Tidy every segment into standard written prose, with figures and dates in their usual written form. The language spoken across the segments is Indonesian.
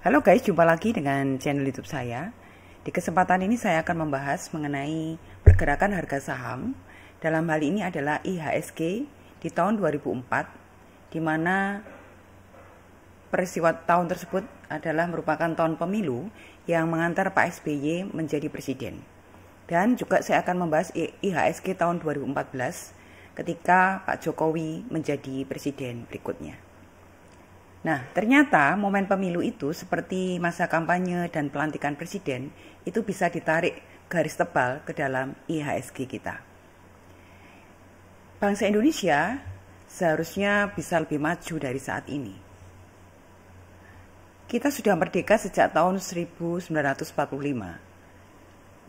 Halo guys, jumpa lagi dengan channel YouTube saya. Di kesempatan ini saya akan membahas mengenai pergerakan harga saham. Dalam hal ini adalah IHSG di tahun 2004, di mana peristiwa tahun tersebut adalah merupakan tahun pemilu yang mengantar Pak SBY menjadi presiden. Dan juga saya akan membahas IHSG tahun 2014 ketika Pak Jokowi menjadi presiden berikutnya. Nah, ternyata momen pemilu itu seperti masa kampanye dan pelantikan presiden itu bisa ditarik garis tebal ke dalam IHSG kita. Bangsa Indonesia seharusnya bisa lebih maju dari saat ini. Kita sudah merdeka sejak tahun 1945.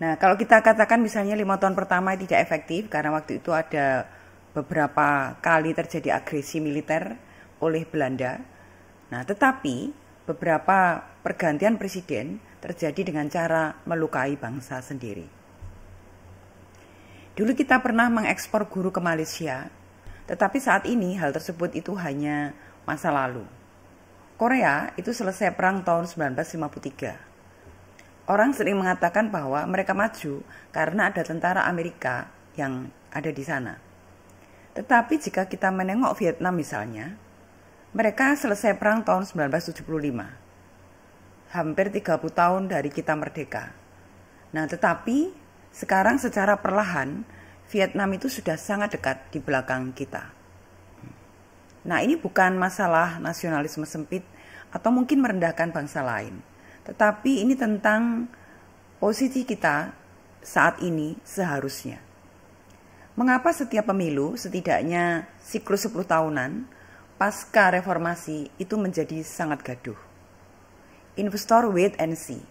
Nah, kalau kita katakan misalnya 5 tahun pertama tidak efektif karena waktu itu ada beberapa kali terjadi agresi militer oleh Belanda. Nah, tetapi beberapa pergantian presiden terjadi dengan cara melukai bangsa sendiri. Dulu kita pernah mengekspor guru ke Malaysia, tetapi saat ini hal tersebut itu hanya masa lalu. Korea itu selesai perang tahun 1953. Orang sering mengatakan bahwa mereka maju karena ada tentara Amerika yang ada di sana. Tetapi jika kita menengok Vietnam misalnya, mereka selesai perang tahun 1975. Hampir 30 tahun dari kita merdeka. Nah, tetapi sekarang secara perlahan Vietnam itu sudah sangat dekat di belakang kita. Nah, ini bukan masalah nasionalisme sempit atau mungkin merendahkan bangsa lain. Tetapi ini tentang posisi kita saat ini seharusnya. Mengapa setiap pemilu, setidaknya siklus 10 tahunan, pasca reformasi itu menjadi sangat gaduh. Investor wait and see.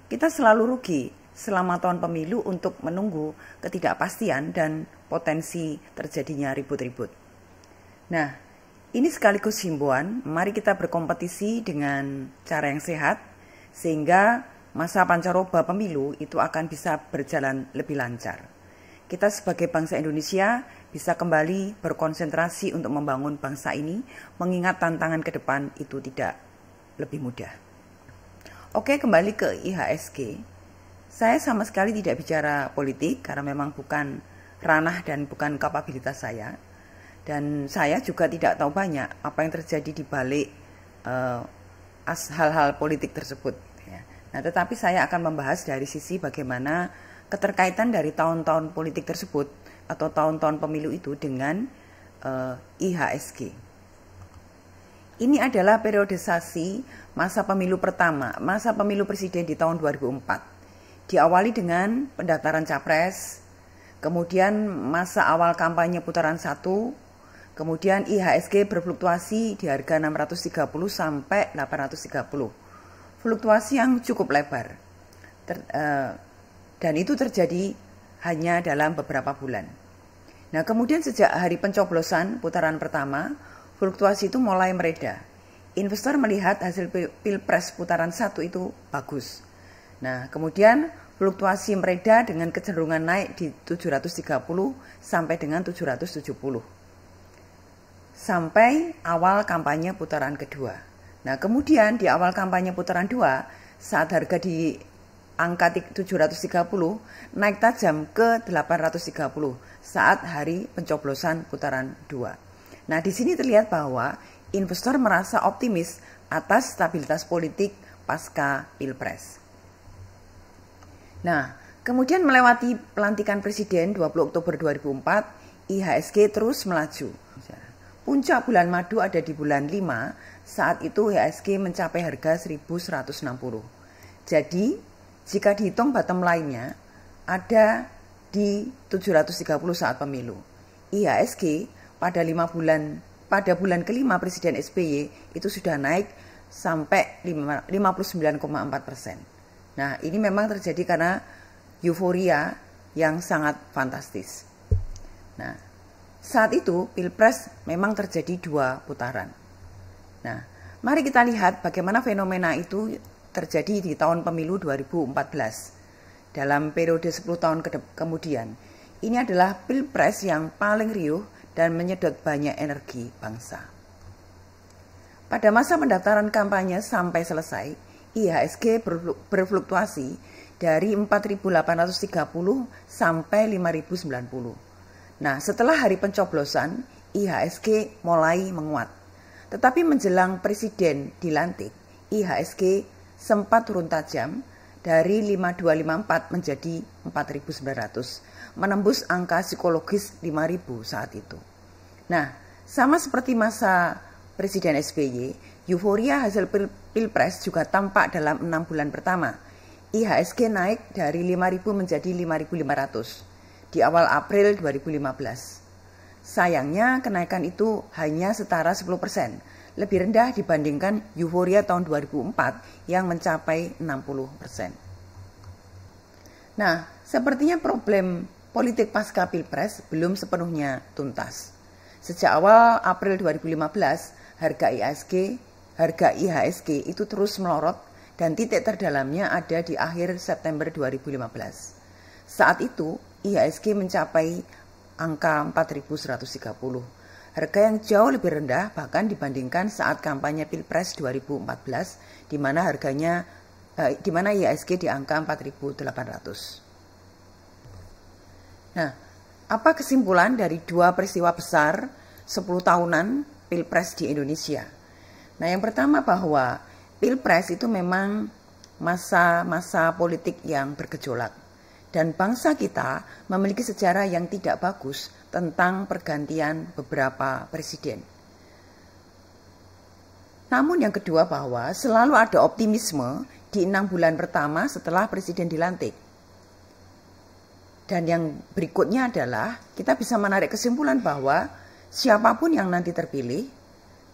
Kita selalu rugi selama tahun pemilu untuk menunggu ketidakpastian dan potensi terjadinya ribut-ribut. Nah, ini sekaligus himbauan, mari kita berkompetisi dengan cara yang sehat, sehingga masa pancaroba pemilu itu akan bisa berjalan lebih lancar. Kita sebagai bangsa Indonesia bisa kembali berkonsentrasi untuk membangun bangsa ini, mengingat tantangan ke depan itu tidak lebih mudah. Oke, kembali ke IHSG. Saya sama sekali tidak bicara politik karena memang bukan ranah dan bukan kapabilitas saya. Dan saya juga tidak tahu banyak apa yang terjadi di balik hal-hal politik tersebut. Nah, tetapi saya akan membahas dari sisi bagaimana keterkaitan dari tahun-tahun politik tersebut atau tahun-tahun pemilu itu dengan IHSG. Ini adalah periodisasi masa pemilu pertama, masa pemilu presiden di tahun 2004. Diawali dengan pendaftaran capres, kemudian masa awal kampanye putaran 1, kemudian IHSG berfluktuasi di harga 630 sampai 830. Fluktuasi yang cukup lebar. Dan itu terjadi hanya dalam beberapa bulan. Nah, kemudian sejak hari pencoblosan putaran pertama, fluktuasi itu mulai mereda. Investor melihat hasil Pilpres putaran 1 itu bagus. Nah, kemudian fluktuasi mereda dengan kecenderungan naik di 730 sampai dengan 770. Sampai awal kampanye putaran kedua. Nah, kemudian di awal kampanye putaran 2, saat harga di angka 730 naik tajam ke 830 saat hari pencoblosan putaran 2. Nah, di sini terlihat bahwa investor merasa optimis atas stabilitas politik pasca Pilpres. Nah, kemudian melewati pelantikan presiden 20 Oktober 2004, IHSG terus melaju. Puncak bulan madu ada di bulan 5, saat itu IHSG mencapai harga 1160. Jadi, jika dihitung bottom line-nya ada di 730 saat pemilu. IHSG pada bulan kelima Presiden SBY itu sudah naik sampai 59,4%. Nah, ini memang terjadi karena euforia yang sangat fantastis. Nah, saat itu Pilpres memang terjadi 2 putaran. Nah, mari kita lihat bagaimana fenomena itu terjadi di tahun pemilu 2014. Dalam periode 10 tahun kemudian, ini adalah Pilpres yang paling riuh dan menyedot banyak energi bangsa. Pada masa pendaftaran kampanye sampai selesai, IHSG berfluktuasi dari 4.830 sampai 5.090. Nah, setelah hari pencoblosan, IHSG mulai menguat. Tetapi menjelang presiden dilantik, IHSG sempat turun tajam dari 5.254 menjadi 4.900, menembus angka psikologis 5.000 saat itu. Nah, sama seperti masa Presiden SBY, euforia hasil Pilpres juga tampak dalam 6 bulan pertama. IHSG naik dari 5.000 menjadi 5.500 di awal April 2015. Sayangnya kenaikan itu hanya setara 10%, lebih rendah dibandingkan euforia tahun 2004 yang mencapai 60%. Nah, sepertinya problem politik pasca Pilpres belum sepenuhnya tuntas. Sejak awal April 2015, harga IHSG itu terus melorot dan titik terdalamnya ada di akhir September 2015. Saat itu IHSG mencapai angka 4.130, harga yang jauh lebih rendah bahkan dibandingkan saat kampanye Pilpres 2014 di mana IHSG di angka 4.800. Nah, apa kesimpulan dari dua peristiwa besar 10 tahunan Pilpres di Indonesia? Nah, yang pertama bahwa Pilpres itu memang masa-masa politik yang bergejolak dan bangsa kita memiliki sejarah yang tidak bagus tentang pergantian beberapa presiden. Namun yang kedua bahwa selalu ada optimisme di 6 bulan pertama setelah presiden dilantik. Dan yang berikutnya adalah kita bisa menarik kesimpulan bahwa siapapun yang nanti terpilih,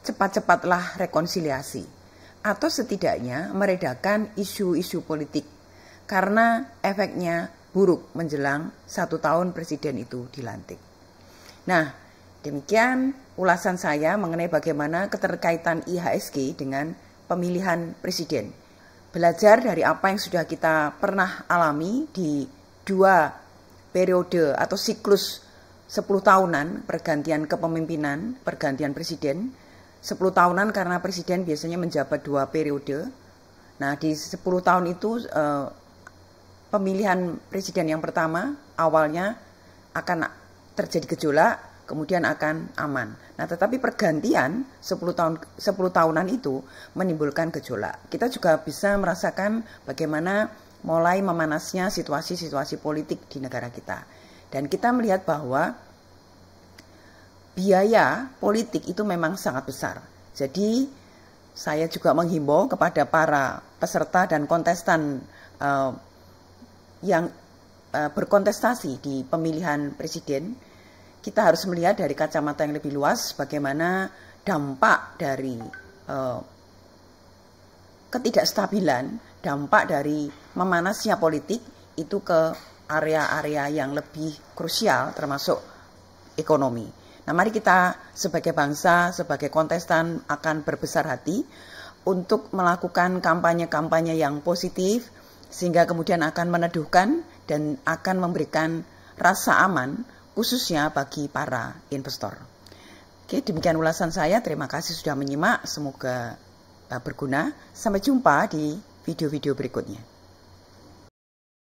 cepat-cepatlah rekonsiliasi atau setidaknya meredakan isu-isu politik karena efeknya buruk menjelang 1 tahun presiden itu dilantik. Nah, demikian ulasan saya mengenai bagaimana keterkaitan IHSG dengan pemilihan presiden. Belajar dari apa yang sudah kita pernah alami di 2 periode atau siklus 10 tahunan pergantian kepemimpinan, pergantian presiden. 10 tahunan karena presiden biasanya menjabat 2 periode. Nah, di 10 tahun itu pemilihan presiden yang pertama awalnya akan terjadi gejolak, kemudian akan aman. Nah, tetapi pergantian 10 tahunan itu menimbulkan gejolak. Kita juga bisa merasakan bagaimana mulai memanasnya situasi-situasi politik di negara kita. Dan kita melihat bahwa biaya politik itu memang sangat besar. Jadi saya juga menghimbau kepada para peserta dan kontestan yang berkontestasi di pemilihan presiden, kita harus melihat dari kacamata yang lebih luas bagaimana dampak dari ketidakstabilan, dampak dari memanasnya politik itu ke area-area yang lebih krusial termasuk ekonomi. Nah, mari kita sebagai bangsa, sebagai kontestan akan berbesar hati untuk melakukan kampanye-kampanye yang positif sehingga kemudian akan meneduhkan dan akan memberikan rasa aman khususnya bagi para investor. Oke, demikian ulasan saya. Terima kasih sudah menyimak. Semoga berguna. Sampai jumpa di video-video berikutnya.